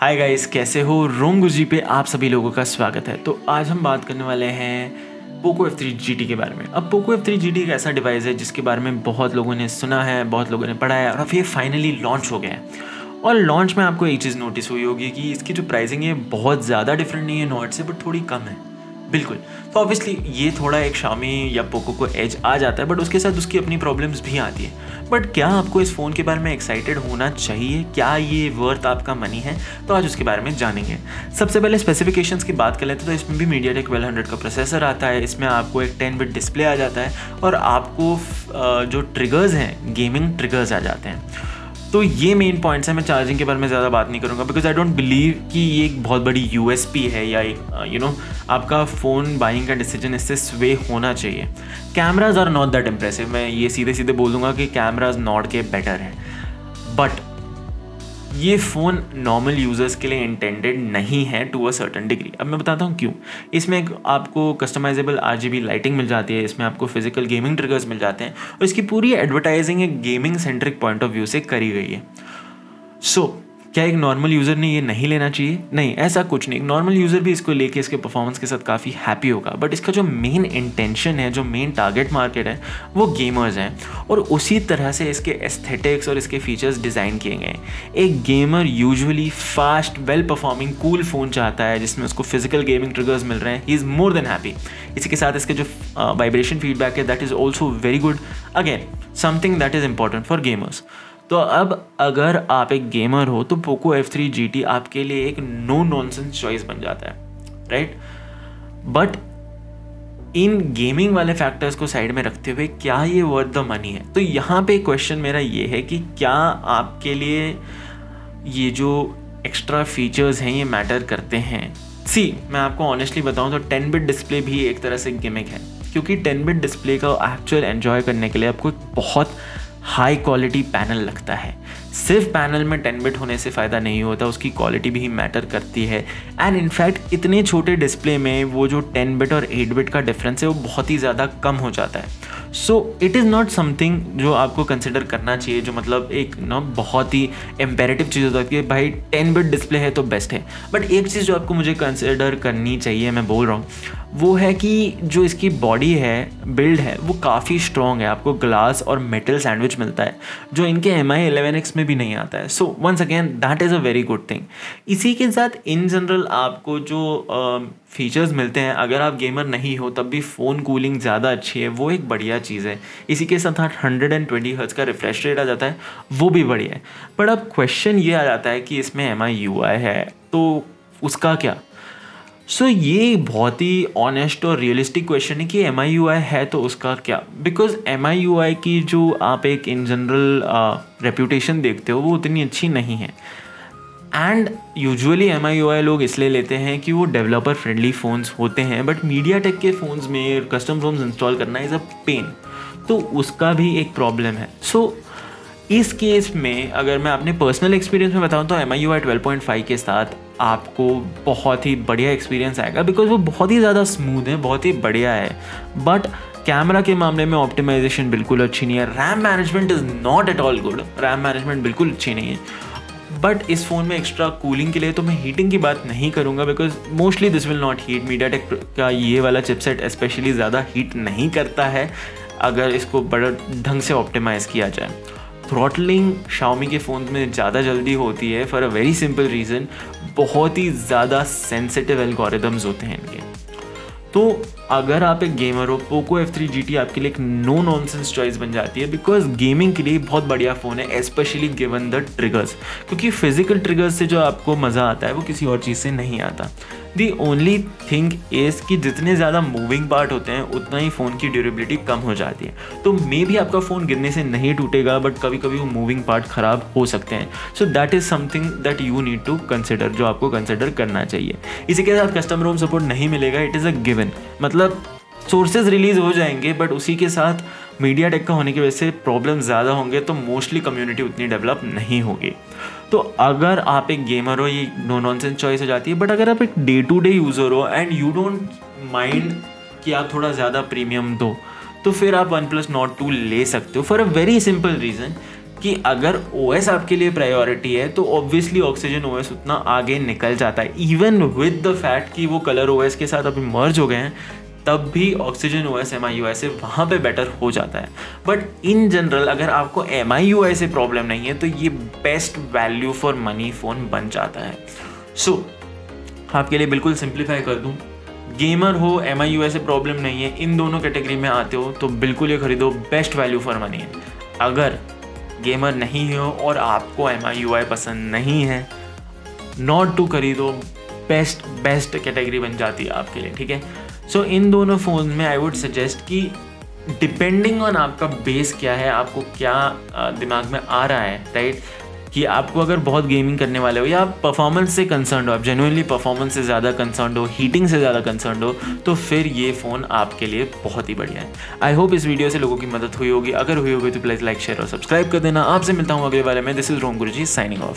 Hi guys, कैसे हो? रोम गुरुजी पे आप सभी लोगों का स्वागत है। तो आज हम बात करने वाले हैं पोको F3 GT के बारे में। अब पोको F3 GT एक ऐसा डिवाइस है जिसके बारे में बहुत लोगों ने सुना है, बहुत लोगों ने पढ़ा है और अब ये फाइनली लॉन्च हो गया है। और लॉन्च में आपको एक चीज़ नोटिस हुई होगी कि इसकी जो प्राइसिंग है बहुत ज़्यादा डिफरेंट नहीं है नॉट से, बट थोड़ी कम है। बिल्कुल, तो ऑब्वियसली ये थोड़ा एक शामी या पोको को एज आ जाता है, बट उसके साथ उसकी अपनी प्रॉब्लम्स भी आती है। बट क्या आपको इस फ़ोन के बारे में एक्साइटेड होना चाहिए? क्या ये वर्थ आपका मनी है? तो आज उसके बारे में जानेंगे। सबसे पहले स्पेसिफिकेशंस की बात कर लेते हैं तो इसमें भी MediaTek 1200 का प्रोसेसर आता है। इसमें आपको एक 10 बिट डिस्प्ले आ जाता है और आपको जो ट्रिगर्स हैं, गेमिंग ट्रिगर्स आ जाते हैं। तो ये मेन पॉइंट्स हैं। मैं चार्जिंग के बारे में ज़्यादा बात नहीं करूँगा बिकॉज आई डोंट बिलीव कि ये एक बहुत बड़ी USP है या एक आपका फ़ोन बाइंग का डिसीजन इससे स्वे होना चाहिए। Cameras are not that impressive. मैं ये सीधे सीधे बोल दूँगा कि कैमराज नॉट के बेटर हैं, बट ये फ़ोन नॉर्मल यूज़र्स के लिए इंटेंडेड नहीं है टू अ सर्टेन डिग्री। अब मैं बताता हूँ क्यों। इसमें आपको कस्टमाइजेबल RGB लाइटिंग मिल जाती है, इसमें आपको फिजिकल गेमिंग ट्रिगर्स मिल जाते हैं और इसकी पूरी एडवर्टाइजिंग एक gaming centric point of view से करी गई है। क्या एक नॉर्मल यूज़र ने ये नहीं लेना चाहिए? नहीं, ऐसा कुछ नहीं। नॉर्मल यूज़र भी इसको लेके इसके परफॉर्मेंस के साथ काफ़ी हैप्पी होगा, बट इसका जो मेन इंटेंशन है, जो मेन टारगेट मार्केट है, वो गेमर्स हैं और उसी तरह से इसके एस्थेटिक्स और इसके फीचर्स डिज़ाइन किए गए हैं। एक gamer usually fast, well performing, cool phone चाहता है जिसमें उसको फिजिकल गेमिंग ट्रिगर्स मिल रहे हैं। He is more than happy. इसी के साथ इसके जो वाइब्रेशन फीडबैक है that is also very good. Again something that is important for gamers. तो अब अगर आप एक गेमर हो तो पोको F3 GT आपके लिए एक नो नॉनसेंस चॉइस बन जाता है, राइट? बट इन गेमिंग वाले फैक्टर्स को साइड में रखते हुए क्या ये वर्थ द मनी है? तो यहाँ पे क्वेश्चन मेरा ये है कि क्या आपके लिए ये जो एक्स्ट्रा फीचर्स हैं ये मैटर करते हैं? मैं आपको ऑनेस्टली बताऊँ तो 10 बिट डिस्प्ले भी एक तरह से गिमिक है, क्योंकि 10 बिट डिस्प्ले का एक्चुअल एन्जॉय करने के लिए आपको एक बहुत हाई क्वालिटी पैनल लगता है। सिर्फ पैनल में 10 बिट होने से फ़ायदा नहीं होता, उसकी क्वालिटी भी मैटर करती है। एंड इनफैक्ट इतने छोटे डिस्प्ले में वो जो 10 बिट और 8 बिट का डिफरेंस है वो बहुत ही ज़्यादा कम हो जाता है। So it is not something जो आपको कंसिडर करना चाहिए, जो मतलब एक बहुत ही इम्पेरेटिव चीज़ हो सकती है भाई 10 बिट डिस्प्ले है तो बेस्ट है। बट एक चीज़ जो आपको मुझे कंसिडर करनी चाहिए, मैं बोल रहा हूँ, वो है कि जो इसकी बॉडी है, बिल्ड है, वो काफ़ी स्ट्रॉन्ग है। आपको ग्लास और मेटल सैंडविच मिलता है जो इनके MI 11X में भी नहीं आता है। So once again that is a very good thing. इसी के साथ इन जनरल आपको जो फीचर्स मिलते हैं, अगर आप गेमर नहीं हो तब भी फ़ोन कूलिंग ज़्यादा अच्छी है, वो एक बढ़िया चीज़ है। इसी के साथ 120 हर्ट्ज़ का रिफ्रेश रेट आ जाता है, वो भी बढ़िया है। बट अब क्वेश्चन ये आ जाता है कि इसमें MI UI है तो उसका क्या? ये बहुत ही ऑनेस्ट और रियलिस्टिक क्वेश्चन है कि MI UI है तो उसका क्या? बिकॉज MI UI की जो आप एक इन जनरल रेप्यूटेशन देखते हो वो उतनी अच्छी नहीं है। एंड यूजुअली MI UI लोग इसलिए लेते हैं कि वो डेवलपर फ्रेंडली फ़ोन्स होते हैं, बट MediaTek के फ़ोन्स में कस्टम रोम्स इंस्टॉल करना इज़ अ पेन, तो उसका भी एक प्रॉब्लम है। इस केस में अगर मैं अपने पर्सनल एक्सपीरियंस में बताऊं तो MI UI 12.5 के साथ आपको बहुत ही बढ़िया एक्सपीरियंस आएगा, बिकॉज वो बहुत ही ज़्यादा स्मूथ है, बहुत ही बढ़िया है। बट कैमरा के मामले में ऑप्टिमाइजेशन बिल्कुल अच्छी नहीं है। RAM management is not at all good. RAM management बिल्कुल अच्छी नहीं है। बट इस फ़ोन में एक्स्ट्रा कूलिंग के लिए तो मैं हीटिंग की बात नहीं करूँगा, because mostly this will not heat. MediaTek का ये वाला चिपसेट स्पेशली ज़्यादा हीट नहीं करता है अगर इसको बड़ा ढंग से ऑप्टिमाइज़ किया जाए। थ्रॉटलिंग Xiaomi के फ़ोन में ज़्यादा जल्दी होती है for a very simple reason, बहुत ही ज़्यादा सेंसिटिव एल्गोरिदम्स होते हैं इनके। तो अगर आप एक गेमर हो, पोको F3 GT आपके लिए एक नो नॉनसेंस चॉइस बन जाती है, बिकॉज गेमिंग के लिए बहुत बढ़िया फ़ोन है, स्पेशली गिवन द ट्रिगर्स, क्योंकि फिजिकल ट्रिगर्स से जो आपको मज़ा आता है वो किसी और चीज़ से नहीं आता। दी ओनली थिंग इज़ कि जितने ज़्यादा मूविंग पार्ट होते हैं उतना ही फ़ोन की ड्यूरेबिलिटी कम हो जाती है। तो मे भी आपका फ़ोन गिरने से नहीं टूटेगा, बट कभी कभी वो मूविंग पार्ट ख़राब हो सकते हैं। So that is something that you need to consider, जो आपको कंसिडर करना चाहिए। इसी के साथ कस्टम रोम सपोर्ट नहीं मिलेगा, इट इज़ अ गिवन। मतलब सोर्सेज रिलीज़ हो जाएंगे, बट उसी के साथ MediaTek का होने की वजह से प्रॉब्लम ज़्यादा होंगे, तो मोस्टली कम्युनिटी उतनी डेवलप नहीं होगी। तो अगर आप एक गेमर हो ये नो नॉनसेंस चॉइस हो जाती है। बट अगर आप एक डे टू डे यूज़र हो एंड यू डोंट माइंड कि आप थोड़ा ज़्यादा प्रीमियम दो, तो फिर आप OnePlus Nord 2 ले सकते हो for a very simple reason कि अगर OS आपके लिए प्रायोरिटी है तो ऑब्वियसली ऑक्सीजन OS उतना आगे निकल जाता है। इवन विद द फैक्ट कि वो कलर OS के साथ अभी मर्ज हो गए हैं, तब भी ऑक्सीजन OS MIUI से वहाँ पे बेटर हो जाता है। बट इन जनरल अगर आपको MIUI से प्रॉब्लम नहीं है तो ये best value for money phone बन जाता है। सो आपके लिए बिल्कुल सिंप्लीफाई कर दूँ, गेमर हो, MIUI से प्रॉब्लम नहीं है, इन दोनों कैटेगरी में आते हो तो बिल्कुल ये खरीदो, बेस्ट वैल्यू फॉर मनी है। अगर गेमर नहीं हो और आपको MIUI पसंद नहीं है, नॉट टू खरीदो, बेस्ट कैटेगरी बन जाती है आपके लिए, ठीक है। सो इन दोनों फ़ोन में आई वुड सजेस्ट कि डिपेंडिंग ऑन आपका बेस क्या है, आपको क्या दिमाग में आ रहा है, राइट, कि आपको अगर बहुत गेमिंग करने वाले हो या आप परफॉर्मेंस से कंसर्न हो, आप जेन्युइनली परफॉर्मेंस से ज़्यादा कंसर्न हो, हीटिंग से ज़्यादा कंसर्न हो, तो फिर ये फ़ोन आपके लिए बहुत ही बढ़िया है। आई होप इस वीडियो से लोगों की मदद हुई होगी। अगर हुई होगी तो प्लीज़ लाइक, शेयर और सब्सक्राइब कर देना। आपसे मिलता हूँ अगले वाले में। This is Rom Guruji signing of.